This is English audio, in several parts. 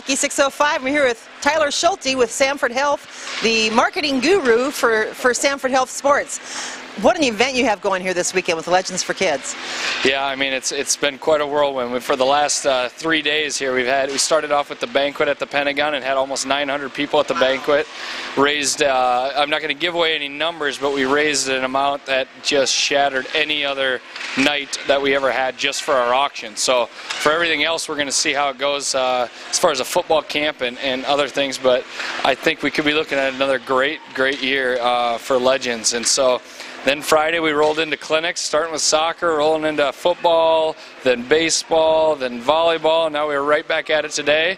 Hockey 605. We're here with Tyler Schulte with Sanford Health, the marketing guru for Sanford Health Sports. What an event you have going here this weekend with Legends for Kids. Yeah, I mean, it's been quite a whirlwind. For the last 3 days here, we started off with the banquet at the Pentagon and had almost 900 people at the banquet. Raised, I'm not going to give away any numbers, but we raised an amount that just shattered any other night that we ever had just for our auction. So for everything else, we're going to see how it goes as far as a football camp and other things. But I think we could be looking at another great year for Legends. And so then Friday we rolled into clinics, starting with soccer, rolling into football, then baseball, then volleyball, and now we're right back at it today.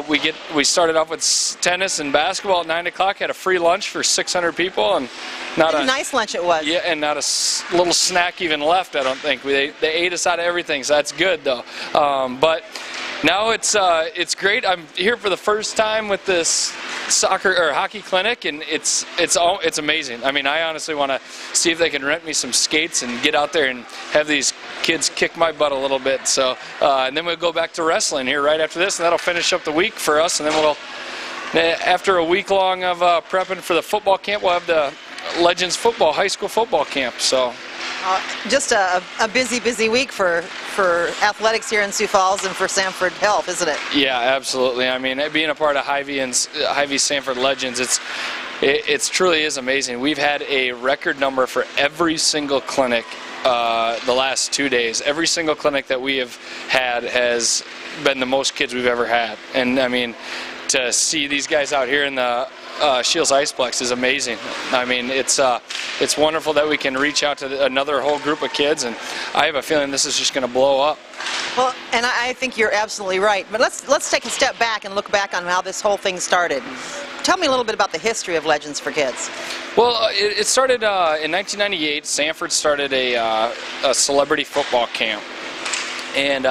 We started off with tennis and basketball at 9 o'clock, had a free lunch for 600 people, and not a nice lunch it was. Yeah, and not a little snack even left, I don't think. They ate us out of everything, so that's good though. But now it's great. I'm here for the first time with this soccer or hockey clinic, and it's amazing. I mean, I honestly want to see if they can rent me some skates and get out there and have these kids kick my butt a little bit. So and then we'll go back to wrestling here right after this, and that'll finish up the week for us. And then after a week long of prepping for the football camp, we'll have the Legends football, high school football camp. So just a busy week for athletics here in Sioux Falls and for Sanford Health, isn't it? Yeah, absolutely. I mean, being a part of Hy-Vee and Hy-Vee Sanford Legends, it truly is amazing. We've had a record number for every single clinic the last 2 days. Every single clinic that we have had has been the most kids we've ever had. And I mean, to see these guys out here in the Shields Iceplex is amazing. I mean, it's wonderful that we can reach out to another whole group of kids, and I have a feeling this is just going to blow up. Well, and I think you're absolutely right. But let's take a step back and look back on how this whole thing started. Tell me a little bit about the history of Legends for Kids. Well, it started in 1998. Sanford started a celebrity football camp, and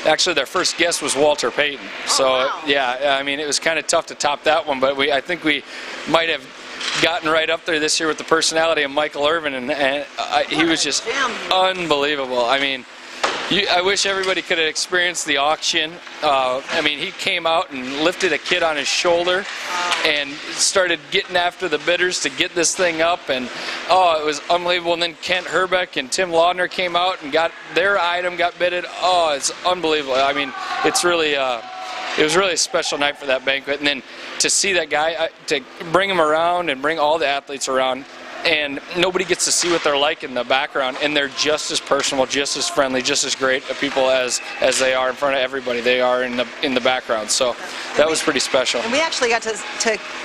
actually, their first guest was Walter Payton. So, wow. Yeah, I mean, it was kind of tough to top that one, but I think we might have gotten right up there this year with the personality of Michael Irvin, and he was just unbelievable. I mean, I wish everybody could have experienced the auction. I mean, he came out and lifted a kid on his shoulder and started getting after the bidders to get this thing up, and it was unbelievable. And then Kent Herbeck and Tim Laudner came out and got their item got bidded. Oh, it's unbelievable. I mean, it was really a special night for that banquet. And then to see that guy, to bring him around and bring all the athletes around, and nobody gets to see what they're like in the background, and they're just as personal, just as friendly, just as great people as they are in front of everybody. They are in the background, so that was pretty special. And we actually got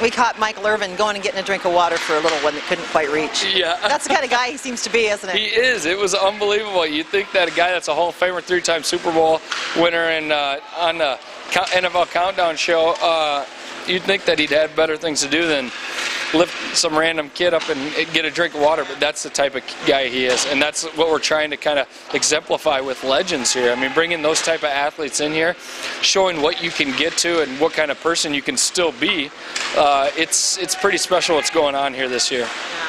we caught Michael Irvin going and getting a drink of water for a little one that couldn't quite reach. Yeah, that's the kind of guy he seems to be, isn't it? He is. It was unbelievable. You think that a guy that's a Hall of Famer, 3-time Super Bowl winner, and on the NFL Countdown show, you'd think that he'd have better things to do than lift some random kid up and get a drink of water, but that's the type of guy he is, and that's what we're trying to kind of exemplify with Legends here. I mean, bringing those type of athletes in here, showing what you can get to and what kind of person you can still be. It's pretty special what's going on here this year.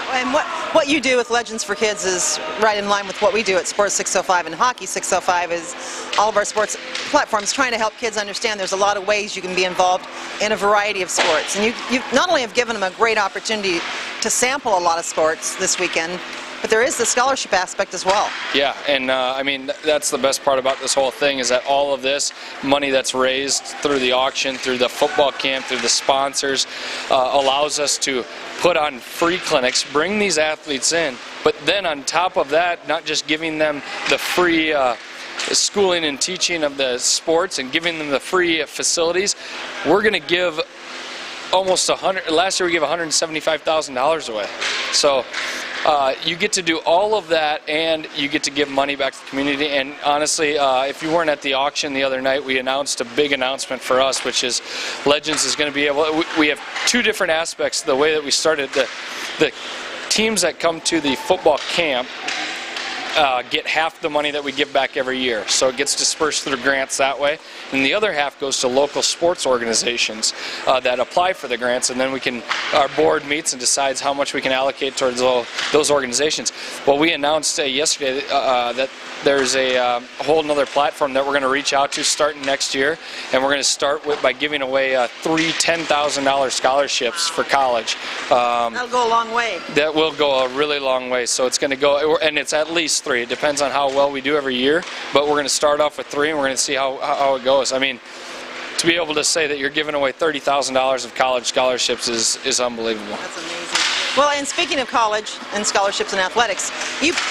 And what you do with Legends for Kids is right in line with what we do at Sports 605 and Hockey 605. Is all of our sports platforms trying to help kids understand there's a lot of ways you can be involved in a variety of sports. And you not only have given them a great opportunity to sample a lot of sports this weekend, but there is the scholarship aspect as well. Yeah, and I mean, that's the best part about this whole thing, is that all of this money that's raised through the auction, through the football camp, through the sponsors, allows us to put on free clinics, bring these athletes in, but then on top of that, not just giving them the free schooling and teaching of the sports and giving them the free facilities, we're going to give almost last year we gave $175,000 away. So you get to do all of that, and you get to give money back to the community. And honestly, if you weren't at the auction the other night, we announced a big announcement for us, which is Legends is going to be able, we have two different aspects the way that we started. The teams that come to the football camp get half the money that we give back every year. So it gets dispersed through grants that way. And the other half goes to local sports organizations that apply for the grants, and then our board meets and decides how much we can allocate towards those organizations. Well, we announced yesterday that there's a whole nother platform that we're going to reach out to starting next year, and we're going to start by giving away 3 $10,000 scholarships for college. That'll go a long way. That will go a really long way. So it's going to go, and it's at least 3. It depends on how well we do every year, but we're going to start off with 3, and we're going to see how it goes. I mean, to be able to say that you're giving away $30,000 of college scholarships is unbelievable. That's amazing. Well, and speaking of college and scholarships and athletics,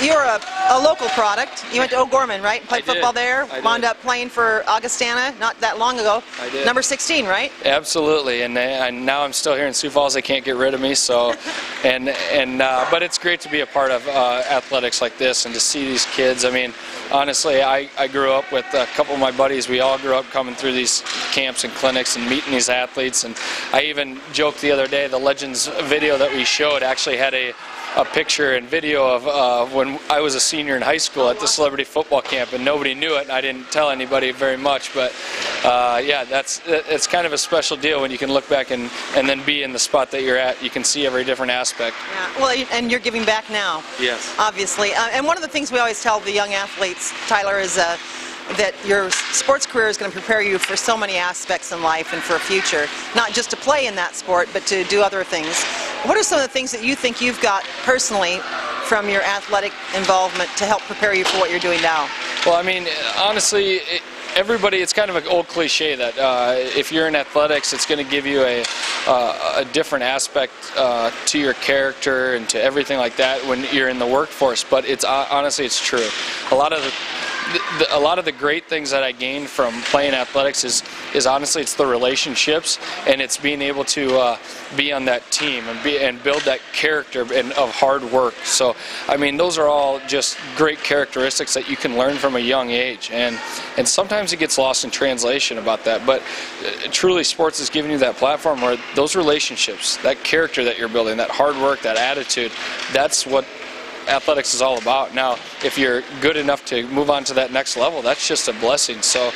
you're a local product. You went to O'Gorman, right? Played football there. Wound up playing for Augustana not that long ago. I did. Number 16, right? Absolutely, and now I'm still here in Sioux Falls. They can't get rid of me. So, but it's great to be a part of athletics like this and to see these kids. I mean, honestly, I grew up with a couple of my buddies. We all grew up coming through these camps and clinics and meeting these athletes. And I even joked the other day, the Legends video that we showed actually had a picture and video of when I was a senior in high school at the celebrity football camp, and nobody knew it, and I didn't tell anybody very much. But yeah, it's kind of a special deal when you can look back and then be in the spot that you're at. You can see every different aspect. Yeah. Well, and you're giving back now. Yes. Obviously. And one of the things we always tell the young athletes, Tyler, is that your sports career is going to prepare you for so many aspects in life and for a future, not just to play in that sport, but to do other things. What are some of the things that you think you've got personally from your athletic involvement to help prepare you for what you're doing now? Well, I mean, honestly, everybody, it's kind of an old cliche that if you're in athletics, it's going to give you a different aspect to your character and to everything like that when you're in the workforce. But it's honestly, it's true. A lot of the great things that I gained from playing athletics is honestly, it's the relationships, and it's being able to be on that team and build that character of hard work. So I mean, those are all just great characteristics that you can learn from a young age, and sometimes it gets lost in translation about that. But truly, sports is giving you that platform where those relationships, that character that you're building, that hard work, that attitude, that's what athletics is all about. Now, if you're good enough to move on to that next level, that's just a blessing. So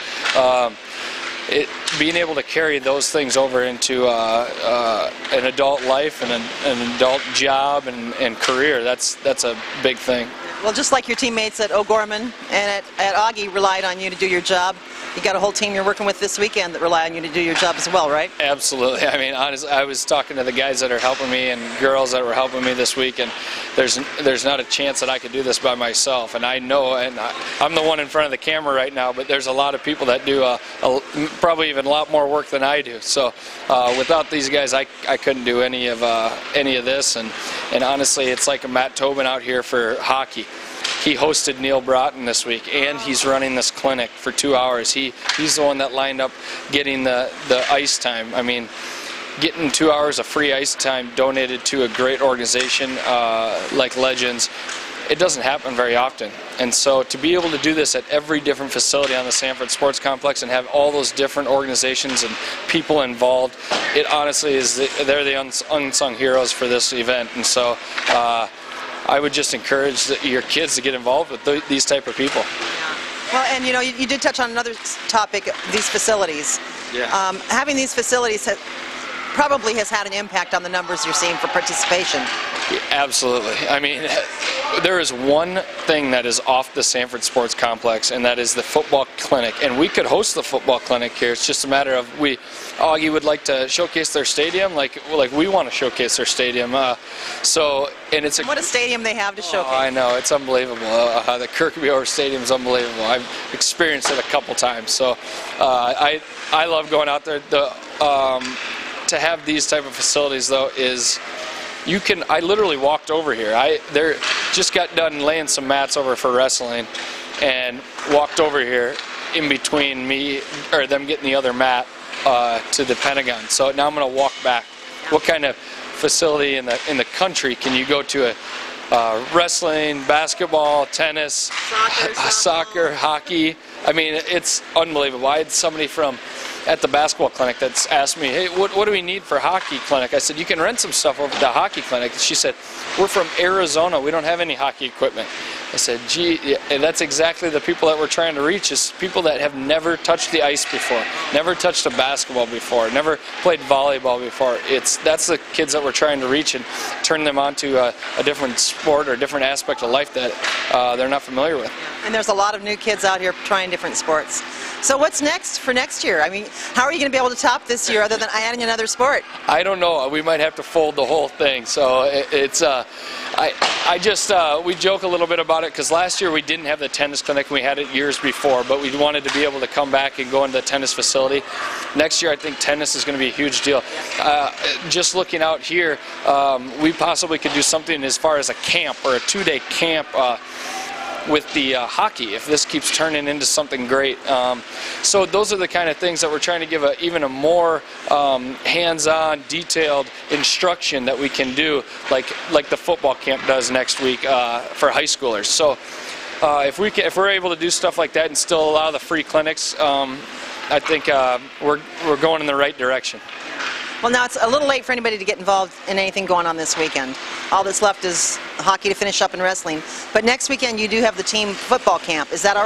being able to carry those things over into an adult life and an adult job and career, that's a big thing. Well, just like your teammates at O'Gorman and at Augie relied on you to do your job, you got a whole team you're working with this weekend that rely on you to do your job as well, right? Absolutely. I mean, honestly, I was talking to the guys that are helping me and girls that were helping me this week, and there's not a chance that I could do this by myself. And I know, and I'm the one in front of the camera right now, but there's a lot of people that do probably even a lot more work than I do. So without these guys, I couldn't do any of this. And honestly, it's like a Matt Tobin out here for hockey. He hosted Neil Broughton this week, and he's running this clinic for 2 hours. He's the one that lined up getting the ice time. I mean, getting 2 hours of free ice time donated to a great organization like Legends, it doesn't happen very often. And so to be able to do this at every different facility on the Sanford Sports Complex and have all those different organizations and people involved, it honestly is, they're the unsung heroes for this event. And so I would just encourage your kids to get involved with these type of people. Yeah. Well, and you know, you did touch on another topic, these facilities. Yeah. Having these facilities probably has had an impact on the numbers you're seeing for participation. Yeah, absolutely. I mean, there is one thing that is off the Sanford Sports Complex, and that is the football clinic. And we could host the football clinic here. It's just a matter of Augie would like to showcase their stadium, like we want to showcase their stadium. And it's what a stadium they have to showcase. I know, it's unbelievable. The Kirkby Orr Stadium is unbelievable. I've experienced it a couple times. So I love going out there. To have these type of facilities, though, is I literally walked over here. They just got done laying some mats over for wrestling, and walked over here in between me or them getting the other mat to the Pentagon. So now I'm going to walk back. What kind of facility in the country can you go to wrestling, basketball, tennis, soccer, hockey? I mean, it's unbelievable. I had somebody at the basketball clinic that's asked me, hey, what do we need for hockey clinic? I said, you can rent some stuff over at the hockey clinic. She said, we're from Arizona. We don't have any hockey equipment. I said, gee, yeah, that's exactly the people that we're trying to reach, is people that have never touched the ice before, never touched a basketball before, never played volleyball before. That's the kids that we're trying to reach and turn them onto a different sport or a different aspect of life that they're not familiar with. And there's a lot of new kids out here trying different sports. So what's next for next year? I mean, how are you going to be able to top this year other than adding another sport? I don't know. We might have to fold the whole thing. So we joke a little bit about it because last year we didn't have the tennis clinic. We had it years before, but we wanted to be able to come back and go into the tennis facility. Next year I think tennis is going to be a huge deal. Just looking out here, we possibly could do something as far as a camp or a 2-day camp with the hockey, if this keeps turning into something great. So those are the kind of things that we're trying to give even a more hands-on, detailed instruction that we can do, like the football camp does next week for high schoolers. So if we're able to do stuff like that and still allow the free clinics, I think we're going in the right direction. Well, now it's a little late for anybody to get involved in anything going on this weekend. All that's left is hockey to finish up and wrestling. But next weekend you do have the team football camp. Is that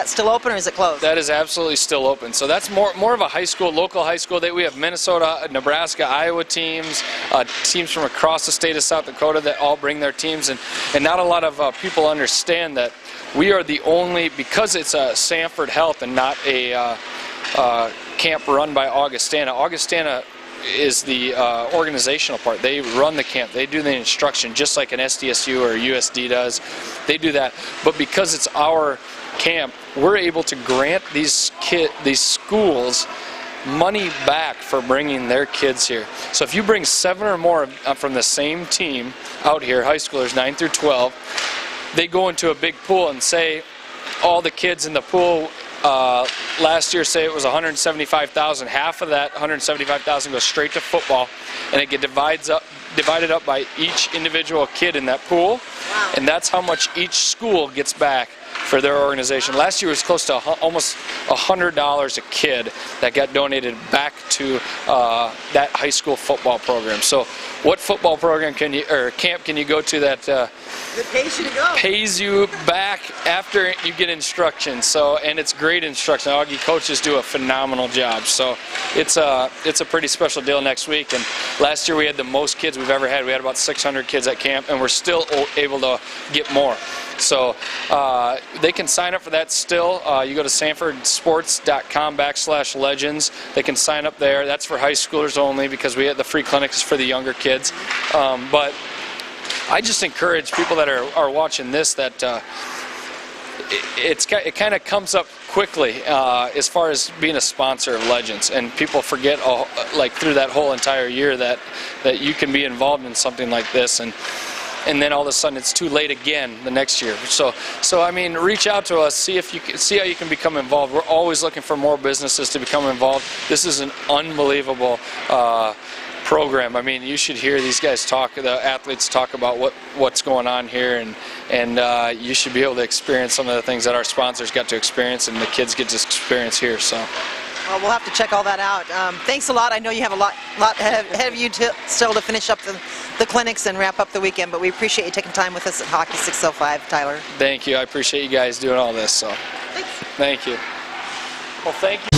still open or is it closed? That is absolutely still open. So that's more of a high school, local high school day. We have Minnesota, Nebraska, Iowa teams, teams from across the state of South Dakota that all bring their teams. And not a lot of people understand that we are the only, because it's a Sanford Health and not a camp run by Augustana. Augustana is the organizational part. They run the camp. They do the instruction just like an SDSU or USD does. They do that. But because it's our camp, we're able to grant these schools money back for bringing their kids here. So if you bring 7 or more from the same team out here, high schoolers 9 through 12, they go into a big pool and say all the kids in the pool last year, say it was $175,000. Half of that $175,000 goes straight to football, and it gets divided up by each individual kid in that pool. Wow. And that's how much each school gets back for their organization. Last year was close to almost $100 a kid that got donated back to that high school football program. So what football program camp can you go to that it pays you to go. Pays you back after you get instruction? So, and it's great instruction. The Augie coaches do a phenomenal job. So it's a pretty special deal next week. And last year we had the most kids we've ever had. We had about 600 kids at camp, and we're still able to get more. So they can sign up for that still. You go to sanfordsports.com/legends. They can sign up there. That's for high schoolers only because we have the free clinics for the younger kids. But I just encourage people that are watching this that it kind of comes up quickly as far as being a sponsor of Legends, and people forget like through that whole entire year that you can be involved in something like this, and then all of a sudden it's too late again the next year. So I mean, reach out to us, see how you can become involved. We're always looking for more businesses to become involved. This is an unbelievable program. I mean, you should hear these guys talk, the athletes talk about what's going on here, and you should be able to experience some of the things that our sponsors got to experience and the kids get to experience here. So. Well, we'll have to check all that out. Thanks a lot. I know you have a lot ahead of you still to finish up the clinics and wrap up the weekend, but we appreciate you taking time with us at Hockey 605, Tyler. Thank you. I appreciate you guys doing all this. So. Thanks. Thank you. Well, thank you.